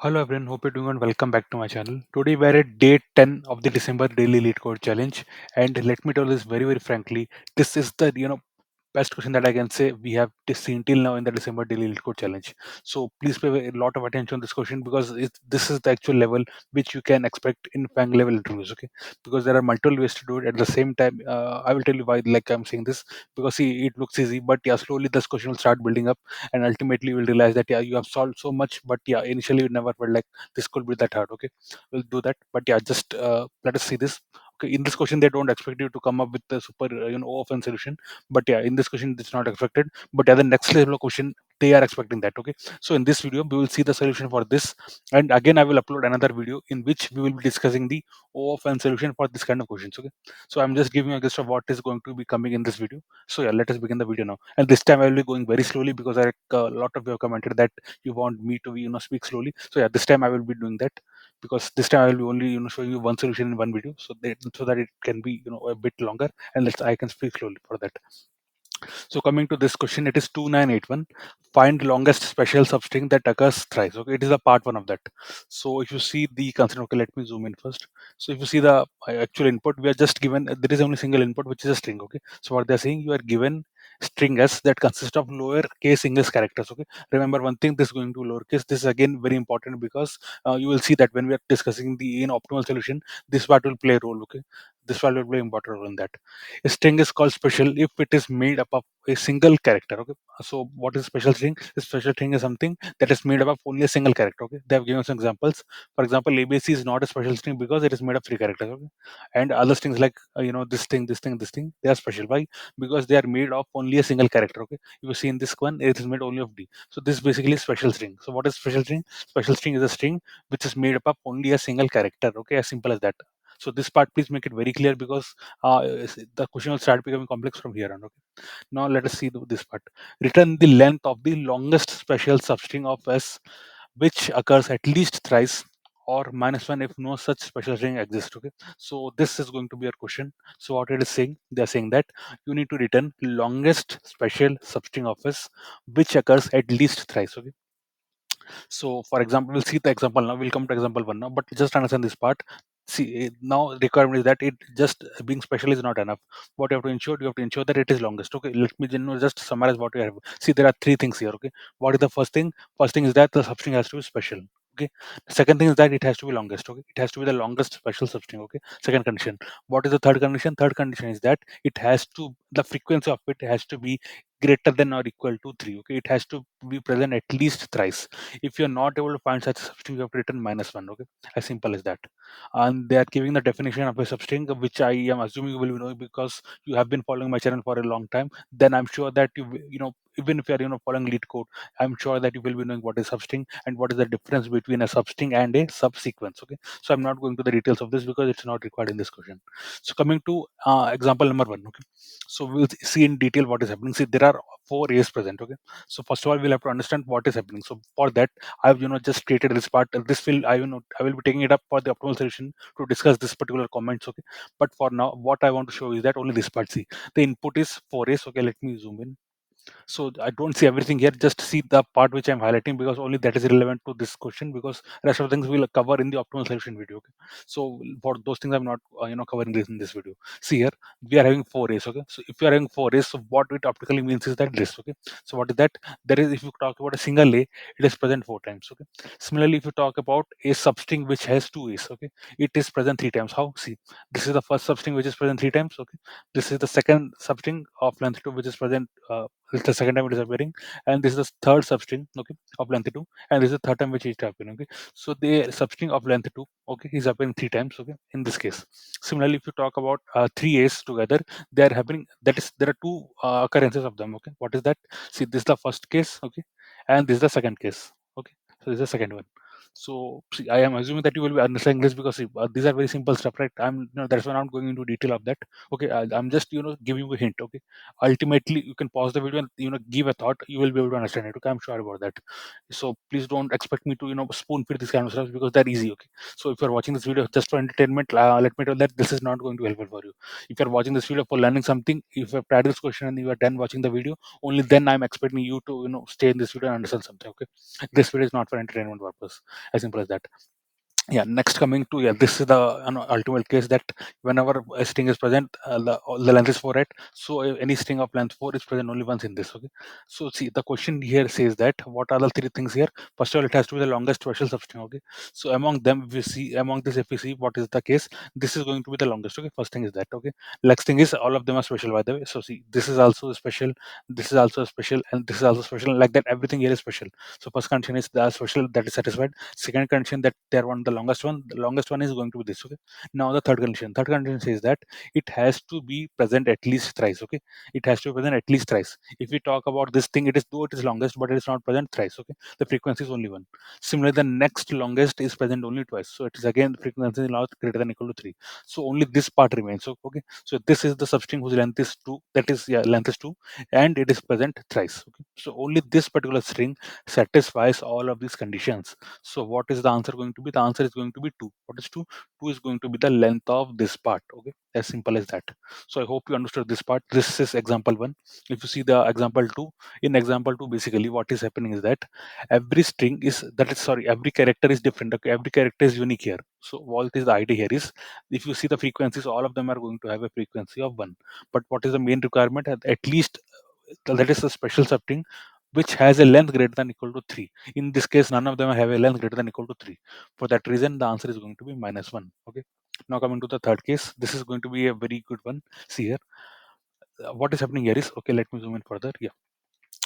Hello everyone, hope you're doing well. Welcome back to my channel. Today we are at day 10 of the December daily LeetCode challenge, and let me tell this very frankly, this is the best question that I can say we have seen till now in the December daily LeetCode challenge. So please pay a lot of attention to this question because this is the actual level which you can expect in FANG level interviews. Okay, because there are multiple ways to do it at the same time. I will tell you why. Like I'm saying this because see, it looks easy, but yeah, slowly this question will start building up, and ultimately you will realize that yeah, you have solved so much, but yeah, initially you never felt like this could be that hard. Okay, we'll do that, but yeah, just let us see this. Okay, in this question they don't expect you to come up with the super often solution, but yeah, in this question it's not expected, but yeah, the next level of question they are expecting that. Okay, so in this video we will see the solution for this, and again I will upload another video in which we will be discussing the often solution for this kind of questions. Okay, so I'm just giving you a gist of what is going to be coming in this video. So yeah, let us begin the video now. And this time I will be going very slowly because a lot of you have commented that you want me to speak slowly. So yeah, this time I will be doing that because this time I will be only showing you one solution in one video, so that it can be a bit longer, and I can speak slowly for that. So coming to this question, it is 2981. Find longest special substring that occurs thrice. Okay, it is a part one of that. So if you see the concept, okay, let me zoom in first. So if you see the actual input, we are just given there is only single input, which is a string. Okay, so what they are saying, you are given string s that consists of lower case English characters. Okay, remember one thing, this is going to lowercase. This is again very important because you will see that when we are discussing the optimal solution, this part will play a role. Okay, this part will play important role in that. A string is called special if it is made up of a single character. Okay, so what is special string? A special string is something that is made up of only a single character. Okay, they have given some examples. For example, ABC is not a special string because it is made of three characters. Okay, and other strings like this thing, this thing, this thing, they are special. Why? Because they are made of only a single character. Okay, if you see in this one, it is made only of D. So this basically is special string. So what is special string? Special string is a string which is made up of only a single character. Okay, as simple as that. So this part, please make it very clear because the question will start becoming complex from here on. Okay, now let us see this part. Return the length of the longest special substring of S which occurs at least thrice, or -1 if no such special string exists. Okay, so this is going to be your question. So what it is saying, they are saying that you need to return longest special substring of S which occurs at least thrice. Okay, so for example, we'll see the example now. We'll come to example one now, but just understand this part. See, now requirement is that it just being special is not enough. What you have to ensure, you have to ensure that it is longest. Okay, let me just summarize what we have. See, there are three things here. Okay, what is the first thing? First thing is that the substring has to be special. Okay, the second thing is that it has to be longest. Okay, it has to be the longest special substring. Okay, second condition. What is the third condition? Third condition is that it has to, the frequency of it has to be greater than or equal to 3. Okay, it has to be present at least thrice. If you're not able to find such a substring, you have to return -1. Okay, as simple as that. And they are giving the definition of a substring, which I am assuming you will know because you have been following my channel for a long time. Then I'm sure that even if you are following LeetCode, I'm sure that you will be knowing what is substring and what is the difference between a substring and a subsequence. Okay, so I'm not going to the details of this because it's not required in this question. So coming to example number one. Okay, so we'll see in detail what is happening. See, there are four A's present. Okay, so first of all we'll have to understand what is happening. So for that I've just created this part. This will I will be taking it up for the optimal solution to discuss this particular comments. Okay, but for now what I want to show is that only this part. See, the input is 4A's. Okay, let me zoom in. So I don't see everything here, just see the part which I'm highlighting because only that is relevant to this question, because rest of the things we'll cover in the optimal solution video. Okay, so for those things I'm not covering this in this video. See here, we are having 4A's. Okay, so if you are having 4A's, so what it optically means is that this. Okay, so what is that? There is, if you talk about a single A, it is present 4 times. Okay, similarly if you talk about a substring which has 2A's, okay, it is present 3 times. How? See, this is the first substring which is present 3 times. Okay, this is the second substring of length 2 which is present this is the second time it is appearing, and this is the third substring, okay, of length 2, and this is the third time which it is appearing. Okay, so the substring of length 2, okay, is appearing 3 times. Okay, in this case. Similarly, if you talk about 3A's together, they are happening, that is there are two occurrences of them. Okay, what is that? See, this is the first case. Okay, and this is the second case. Okay, so this is the second one. So see, I am assuming that you will be understanding this because see, these are very simple stuff, right? That's why I'm not going into detail of that. Okay, I'm just giving you a hint. Okay, ultimately you can pause the video and give a thought, you will be able to understand it. Okay, I'm sure about that. So please don't expect me to spoon feed this kind of stuff because they're easy. Okay, so if you're watching this video just for entertainment, let me tell that this is not going to be helpful for you. If you're watching this video for learning something, if you've tried this question and you are done watching the video, only then I'm expecting you to stay in this video and understand something. Okay, this video is not for entertainment purpose. as simple as that. Yeah, next coming to, yeah, this is the ultimate case that whenever a string is present, the length is 4, right? So any string of length 4 is present only once in this. Okay, so see, the question here says that what are the three things here. First of all, it has to be the longest special substring. Okay, so among them, if we see, among this, if we see what is the case, this is going to be the longest. Okay, first thing is that. Okay, next thing is all of them are special, by the way. So see, this is also special, this is also special, and this is also special, like that everything here is special. So first condition is the special, that is satisfied. Second condition, that they are one the longest one is going to be this. Okay, now the third condition says that it has to be present at least thrice. Okay, it has to be present at least thrice. If we talk about this thing, it is, though it is longest, but it is not present thrice. Okay, the frequency is only one. Similarly, the next longest is present only twice, so it is again the frequency is not greater than equal to 3. So only this part remains. So okay, so this is the substring whose length is 2, that is, yeah, length is 2, and it is present thrice. Okay, so only this particular string satisfies all of these conditions. So what is the answer going to be? The answer is going to be 2. What is 2? 2 is going to be the length of this part. Okay, as simple as that. So I hope you understood this part. This is example 1. If you see the example 2, in example 2, basically what is happening is that every string is, that is, sorry, every character is different. Okay, every character is unique here. So what is the idea here is, if you see the frequencies, all of them are going to have a frequency of 1. But what is the main requirement? At least that is a special substring which has a length greater than equal to 3. In this case, none of them have a length greater than equal to 3. For that reason, the answer is going to be -1. Okay. Now coming to the third case, this is going to be a very good one. See here, what is happening here is, okay, let me zoom in further. Yeah,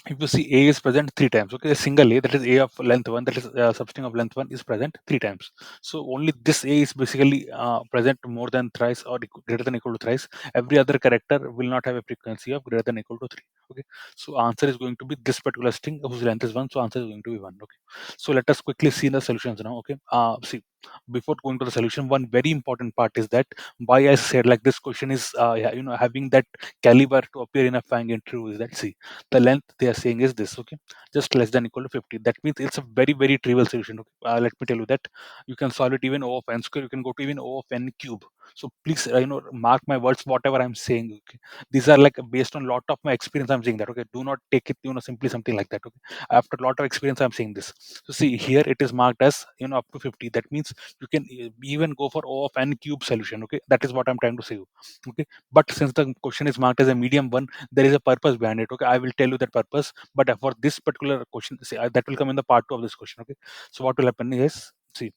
if you see A is present 3 times. Okay, a single A, that is A of length 1, that is substring of length 1, is present 3 times. So only this A is basically present more than thrice or greater than equal to thrice. Every other character will not have a frequency of greater than equal to 3. Okay, so answer is going to be this particular string whose length is 1. So answer is going to be 1. Okay, so let us quickly see the solutions now. Okay, see, before going to the solution, one very important part is that why I said like this question is yeah, having that caliber to appear in a FANG interview is that, see, the length they are saying is this. Okay, just less than equal to 50. That means it's a very, very trivial solution. Okay, let me tell you that you can solve it even O of n square, you can go to even O of n cube. So please, mark my words, whatever I'm saying. Okay, these are like based on lot of my experience, I'm saying that. Okay, do not take it simply something like that. Okay, after a lot of experience, I'm saying this. So see here, it is marked as up to 50. That means you can even go for O of n cube solution. Okay, that is what I'm trying to say. Okay, but since the question is marked as a medium one, there is a purpose behind it. Okay, I will tell you that purpose, but for this particular question, see, that will come in the part 2 of this question. Okay, so what will happen is, see,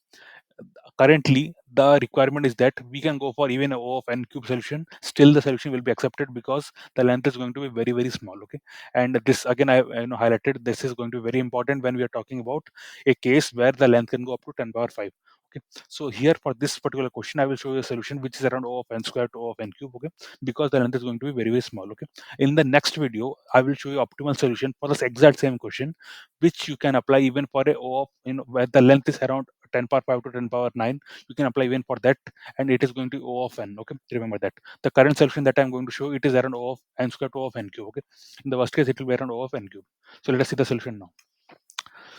currently the requirement is that we can go for even a O of n cube solution, still the solution will be accepted because the length is going to be very, very small. Okay, and this again, I highlighted, this is going to be very important when we are talking about a case where the length can go up to 10 power 5. Okay, so here for this particular question, I will show you a solution which is around O of n square to O of n cube. Okay, because the length is going to be very, very small. Okay, in the next video, I will show you optimal solution for this exact same question, which you can apply even for a O of, where the length is around 10 power 5 to 10 power 9. You can apply even for that, and it is going to be O of n. Okay, remember that the current solution that I'm going to show, it is around O of n square to O of n cube. Okay, in the worst case, it will be around O of n cube. So let us see the solution now.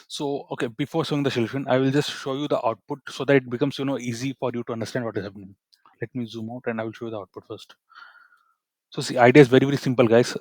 So okay, before showing the solution, I will just show you the output so that it becomes easy for you to understand what is happening. Let me zoom out and I will show you the output first. So see, idea is very, very simple, guys.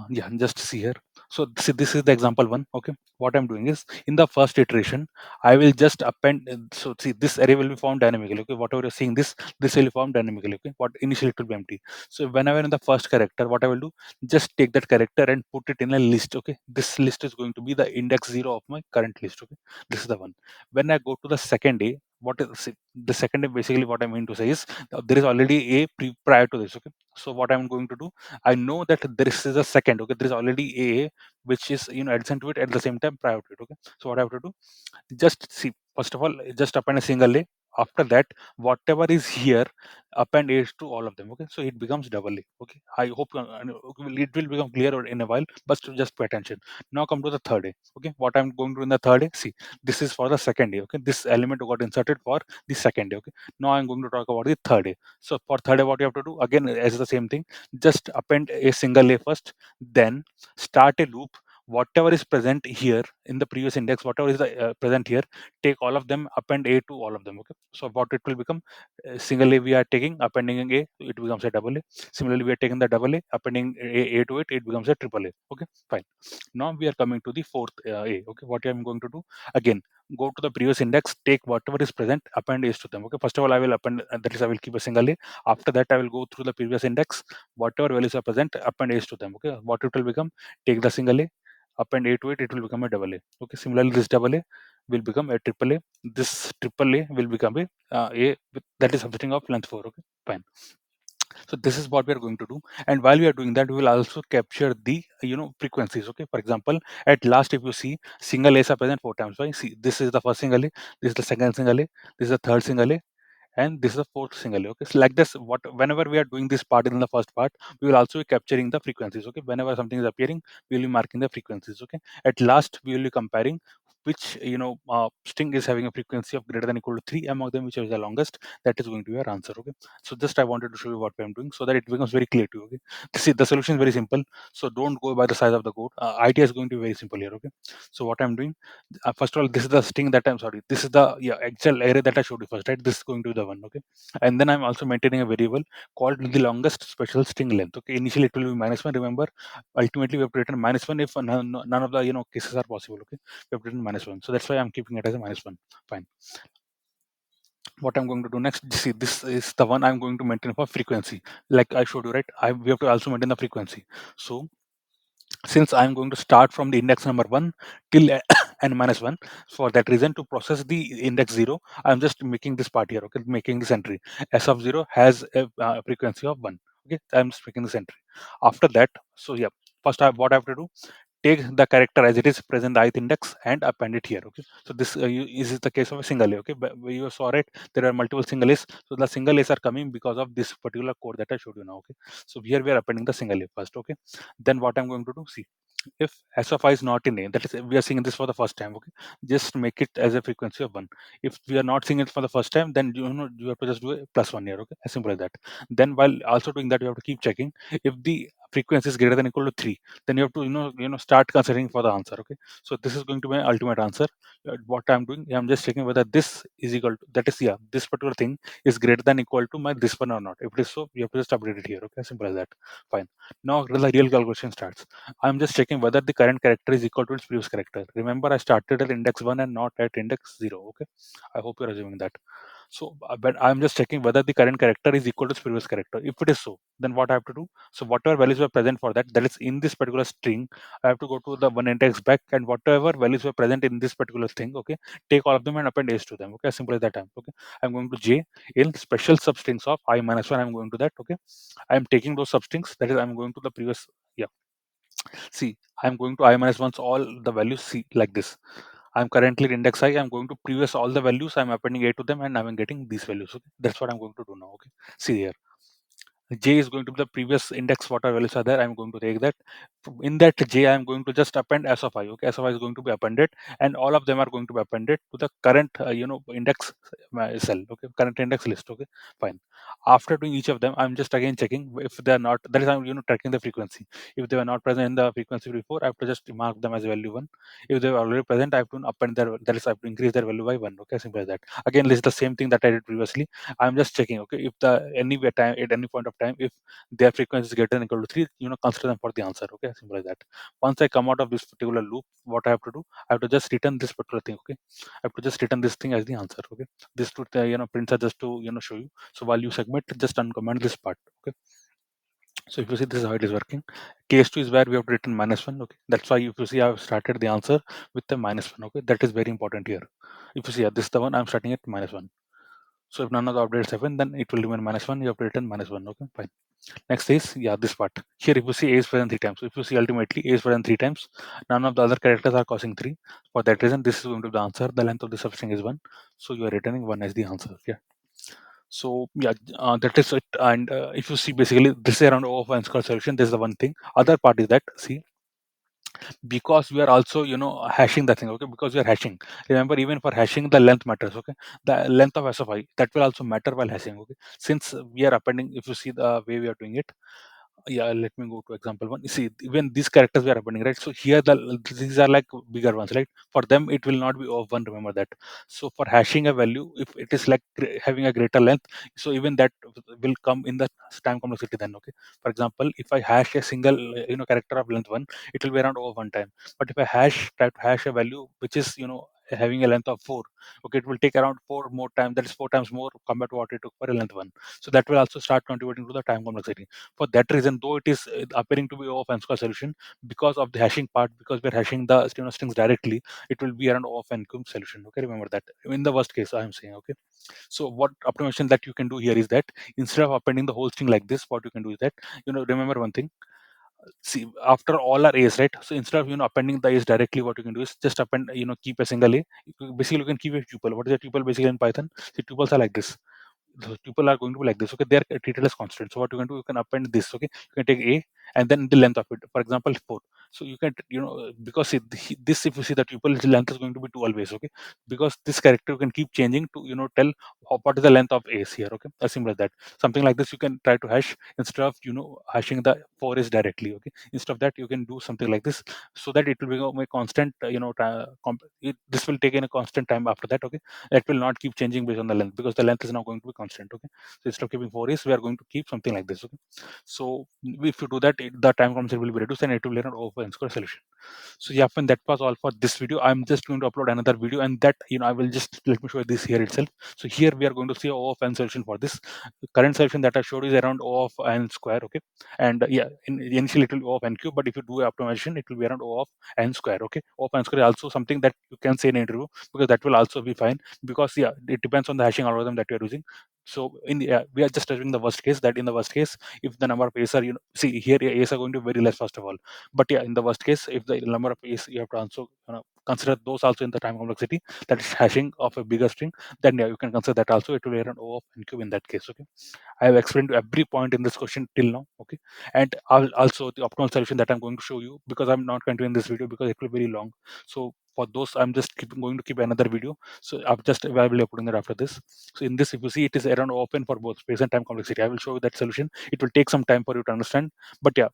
Yeah, just see here. So see, this is the example 1. Okay, what I'm doing is, in the first iteration, I will just append. So see, this array will be formed dynamically. Okay, whatever you're seeing, this will be formed dynamically. Okay, what initially it will be empty. So whenever in the first character, what I will do, just take that character and put it in a list. Okay, this list is going to be the index 0 of my current list. Okay, this is the one. When I go to the second day, what is, see, the second day, basically what I mean to say is, there is already a prior to this. Okay, so what I'm going to do, I know that this is a second. Okay, there is already a which is adjacent to it at the same time prior to it. Okay, so what I have to do, just see, first of all, just append a single a. After that, whatever is here, append a to all of them. Okay, so it becomes double a. Okay, I hope it will become clear in a while, but just pay attention. Now come to the third a. Okay, what I'm going to do in the third a, see, this is for the second a. Okay, this element got inserted for the second a. Okay, now I'm going to talk about the third a. So for third a, what you have to do, again, as the same thing, just append a single a first, then start a loop. Whatever is present here in the previous index, whatever is the present here, take all of them, append a to all of them. Okay, so what it will become, single a we are taking, appending a, it becomes a double a. Similarly, we are taking the double a, appending a to it, it becomes a triple a. Okay, fine. Now we are coming to the fourth a. Okay, what I am going to do, again, go to the previous index, take whatever is present, append is to them. Okay, first of all I will append, that is I will keep a single a. After that I will go through the previous index, whatever values are present, append is to them. Okay, what it will become, take the single a, append a to it, it will become a double a. Okay, similarly this double a will become a triple a, this triple a will become a with, that is substring of length 4. Okay, fine. So this is what we are going to do, and while we are doing that we will also capture the frequencies. Okay, for example, at last if you see, single a's are present 4 times. Why? See, this is the first single a, this is the second single a, this is the third single a, and this is the fourth single. Okay, so like this, what whenever we are doing this part in the first part, we will also be capturing the frequencies. Okay, whenever something is appearing, we will be marking the frequencies. Okay, at last we will be comparing which string is having a frequency of greater than equal to 3 among them, which is the longest. That is going to be our answer. Okay, so just I wanted to show you what I'm doing so that it becomes very clear to you. Okay, see, the solution is very simple, so don't go by the size of the code. Idea is going to be very simple here. Okay, so what I'm doing, first of all, this is the string that I'm sorry, this is the actual array that I showed you first, right? This is going to be the one. Okay, and then I'm also maintaining a variable called the longest special string length. Okay, initially it will be -1. Remember, ultimately we have to return -1 if none of the cases are possible. Okay, we have to return -1, so that's why I'm keeping it as a -1. Fine. What I'm going to do next, see, this is the one I'm going to maintain for frequency, like I showed you, right? We have to also maintain the frequency. So since I'm going to start from the index number 1 till n-1, for that reason, to process the index 0, I'm just making this part here. Okay, making this entry, s of 0 has a frequency of 1. Okay, I'm just making this entry. After that, so yeah, first what I have to do, take the character as it is present the ith index and append it here. Okay, so this is the case of a single a. Okay, but you saw it, there are multiple single a's, so the single a's are coming because of this particular code that I showed you now. Okay, so here we are appending the single a first. Okay, then what I'm going to do, see, if s of I is not in a, that is we are seeing this for the first time. Okay, just make it as a frequency of 1. If we are not seeing it for the first time, then you have to just do a +1 here. Okay, as simple as that. Then while also doing that, you have to keep checking if the frequency is greater than equal to 3, then you have to start considering for the answer. Okay, so this is going to be my ultimate answer. What I'm doing, I'm just checking whether this is equal to, that is, yeah, this particular thing is greater than equal to my this one or not. If it is so, you have to just update it here. Okay, simple as that. Fine. Now the real calculation starts. I'm just checking whether the current character is equal to its previous character. Remember, I started at index 1 and not at index 0. Okay, I hope you're assuming that. So but I'm just checking whether the current character is equal to its previous character. If it is so, then what I have to do, so whatever values were present for that is in this particular string, I have to go to the one index back, and whatever values were present in this particular thing, okay, take all of them and append a's to them. Okay, as simple as that. Okay, I'm going to j in special substrings of I-1. I'm going to that. Okay, I'm taking those substrings, that is I'm going to the previous, yeah, see, I'm going to I-1's all the values, see, like this. I'm currently in index I. I'm going to previous all the values. I'm appending a to them, and I'm getting these values. Okay, that's what I'm going to do now. Okay, see here. J is going to be the previous index, whatever values are there. I'm going to take that. In that J, I'm going to just append s of I. Okay, s of I is going to be appended, and all of them are going to be appended to the current, index cell. Okay, current index list. Okay, fine. After doing each of them, I'm just again checking if they are not. That is, I'm tracking the frequency. If they were not present in the frequency before, I have to just mark them as value 1. If they were already present, I have to append their. That is, I have to increase their value by 1. Okay, simple as that. Again, this is the same thing that I did previously. I'm just checking, okay, if the anywhere time at any point of time, if their frequency is greater than equal to 3, consider them for the answer. Okay, simple as that. Once I come out of this particular loop, what I have to do, I have to just return this particular thing. Okay, I have to just return this thing as the answer. Okay, this to prints are just to show you. So while you submit, just uncomment this part. Okay, so if you see, this is how it is working. Case 2 is where we have written -1. Okay, that's why if you see, I have started the answer with the -1. Okay, that is very important here. If you see, this is the one I'm starting at -1. So if none of the updates happen, then it will remain -1. You have to return -1. Okay, fine. Next is, yeah, this part. Here, if you see, a is present 3 times. So if you see, ultimately, a is present 3 times. None of the other characters are causing 3. For that reason, this is going to be the answer. The length of the substring is 1. So you are returning 1 as the answer. Yeah. So yeah, that is it. And if you see, basically, this is around O of n square solution. This is the one thing. Other part is that, see, because we are also hashing the thing. Okay, because we are hashing, remember, even for hashing, the length matters. Okay, the length of s of I, that will also matter while hashing. Okay, since we are appending, if you see the way we are doing it, yeah, let me go to example 1. You see, even these characters we are appending, right? So here these are like bigger ones, right? For them it will not be of 1, remember that. So for hashing a value, if it is like having a greater length, so even that will come in the time complexity then. Okay, for example, if I hash a single character of length 1, it will be around over 1 time. But if I try to hash a value which is having a length of 4, okay, it will take around 4 more time, that is 4 times more compared to what it took for a length 1. So that will also start contributing to the time complexity. For that reason, though it is appearing to be O of n square solution, because of the hashing part, because we're hashing the strings directly, it will be around O of n cube solution. Okay, remember that in the worst case I am saying. Okay, so what optimization that you can do here is that instead of appending the whole string like this, what you can do is that, remember one thing. See, after all are a's, right? So instead of appending the a's directly, what you can do is just append, keep a single a. Basically, you can keep a tuple. What is a tuple basically in Python? See, tuples are like this. So tuple are going to be like this. Okay, they are treated as constant. So what you can do, you can append this. Okay, you can take a and then the length of it. For example, 4. So you can, because this, if you see the tuple length is going to be 2 always. Okay, because this character you can keep changing to tell what is the length of a's here. Okay, as simple as that. Something like this you can try to hash instead of hashing the 4 is directly. Okay, instead of that you can do something like this, so that it will become a constant. This will take in a constant time after that. Okay, that will not keep changing based on the length, because the length is now going to be constant. Okay, so instead of keeping 4 is, we are going to keep something like this. Okay, so if you do that, the time complexity will be reduced and it will be an over n square solution. So yeah, and that was all for this video. I'm just going to upload another video, and that I will just, let me show you this here itself. So here we are going to see O of n solution for this. The current solution that I showed is around O of n square. Okay, and yeah, initially it will be O of n cube, but if you do optimization, it will be around O of n square. Okay, O of n square is also something that you can say in interview, because that will also be fine, because yeah, it depends on the hashing algorithm that you are using. So we are just assuming the worst case, that in the worst case, if the number of a's are, see here a's are going to be very less first of all. But yeah, in the worst case, if the number of a's, you have to also consider those also in the time complexity, that is hashing of a bigger string, then yeah, you can consider that also. It will be around O of n cube in that case. Okay, I have explained every point in this question till now. Okay, and also the optimal solution that I'm going to show you, because I'm not continuing this video because it will be very long. So for those, I'm just going to keep another video. So I will be putting that after this. So in this, if you see, it is around open for both space and time complexity. I will show you that solution. It will take some time for you to understand, but yeah,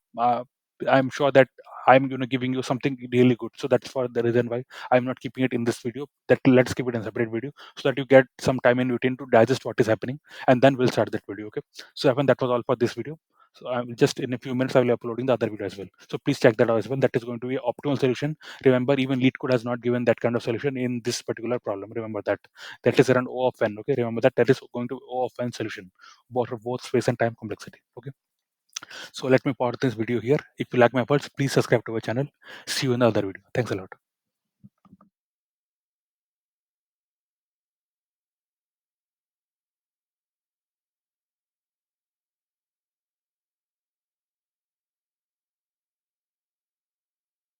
I'm sure that I'm giving you something really good. So that's for the reason why I'm not keeping it in this video. That let's keep it in a separate video, so that you get some time in between to digest what is happening, and then we'll start that video. Okay, so Evan, that was all for this video. So I'm just, in a few minutes I will be uploading the other video as well. So please check that out as well. That is going to be optimal solution. Remember, even LeetCode has not given that kind of solution in this particular problem. Remember that. That is around O of n. Okay, remember that. That is going to be O of n solution, both for both space and time complexity. Okay, so let me pause this video here. If you like my efforts, please subscribe to our channel. See you in the other video. Thanks a lot.